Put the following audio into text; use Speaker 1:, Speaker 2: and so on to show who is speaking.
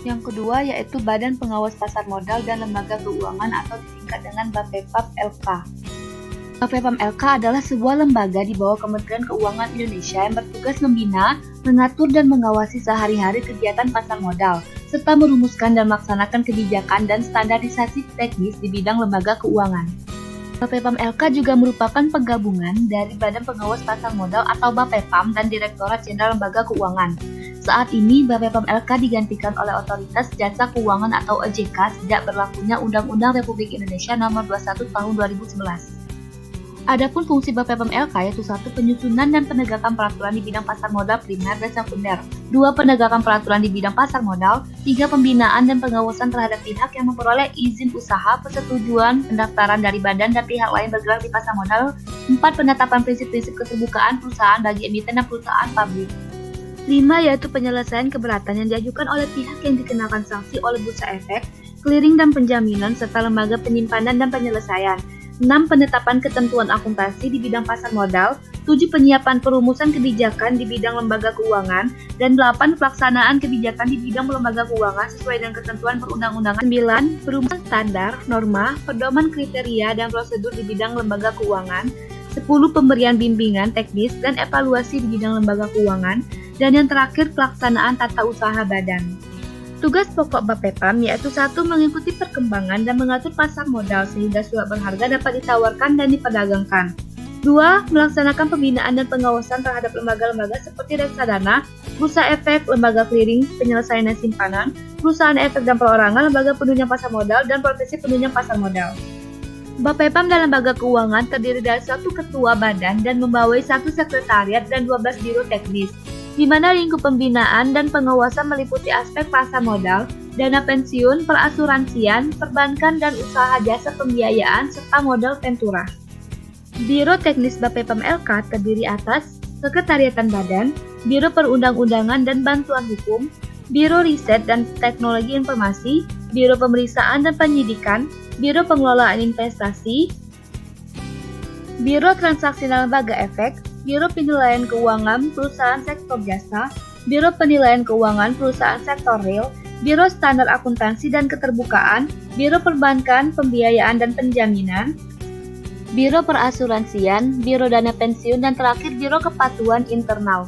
Speaker 1: Yang kedua yaitu Badan Pengawas Pasar Modal dan Lembaga Keuangan atau disingkat dengan BAPEPAM LK. BAPEPAM LK adalah sebuah lembaga di bawah Kementerian Keuangan Indonesia yang bertugas membina, mengatur dan mengawasi sehari-hari kegiatan pasar modal, serta merumuskan dan melaksanakan kebijakan dan standarisasi teknis di bidang lembaga keuangan. BAPEPAM LK juga merupakan penggabungan dari Badan Pengawas Pasar Modal atau BAPEPAM dan Direktorat Jenderal Lembaga Keuangan. Saat ini, BAPEPAM LK digantikan oleh Otoritas Jasa Keuangan atau OJK sejak berlakunya Undang-Undang Republik Indonesia Nomor 21 Tahun 2011. Adapun fungsi BAPEPAM LK yaitu 1. Penyusunan dan penegakan peraturan di bidang pasar modal primer dan sekunder, 2. Penegakan peraturan di bidang pasar modal, 3. Pembinaan dan pengawasan terhadap pihak yang memperoleh izin usaha, persetujuan, pendaftaran dari badan dan pihak lain bergerak di pasar modal, 4. Penetapan prinsip-prinsip keterbukaan perusahaan bagi emiten dan perusahaan publik. 5. Yaitu penyelesaian keberatan yang diajukan oleh pihak yang dikenakan sanksi oleh bursa efek, clearing dan penjaminan, serta lembaga penyimpanan dan penyelesaian. 6. Penetapan ketentuan akuntansi di bidang pasar modal, 7. Penyiapan perumusan kebijakan di bidang lembaga keuangan, dan 8. Pelaksanaan kebijakan di bidang lembaga keuangan sesuai dengan ketentuan perundang-undangan. 9. Perumusan standar, norma, pedoman kriteria dan prosedur di bidang lembaga keuangan. 10. Pemberian bimbingan teknis dan evaluasi di bidang lembaga keuangan. Dan yang terakhir, pelaksanaan tata usaha badan. Tugas pokok BAPEPAM yaitu 1. Mengikuti perkembangan dan mengatur pasar modal sehingga surat berharga dapat ditawarkan dan diperdagangkan. 2. Melaksanakan pembinaan dan pengawasan terhadap lembaga-lembaga seperti reksadana, bursa efek, lembaga clearing, penyelesaian dan simpanan, perusahaan efek dan perorangan, lembaga penunjang pasar modal, dan profesi penunjang pasar modal. BAPEPAM dan lembaga keuangan terdiri dari 1 ketua badan dan membawahi 1 sekretariat dan 12 biro teknis, di mana lingkup pembinaan dan pengawasan meliputi aspek pasar modal, dana pensiun, perasuransian, perbankan dan usaha jasa pembiayaan serta modal ventura. Biro Teknis BAPEPAM LK terdiri atas Sekretariatan Badan, Biro Perundang-undangan dan Bantuan Hukum, Biro Riset dan Teknologi Informasi, Biro Pemeriksaan dan Penyidikan, Biro Pengelolaan Investasi, Biro Transaksi dan Lembaga Efek, Biro Penilaian Keuangan Perusahaan Sektor Jasa, Biro Penilaian Keuangan Perusahaan Sektor Real, Biro Standar Akuntansi dan Keterbukaan, Biro Perbankan, Pembiayaan dan Penjaminan, Biro Perasuransian, Biro Dana Pensiun, dan terakhir Biro Kepatuhan Internal.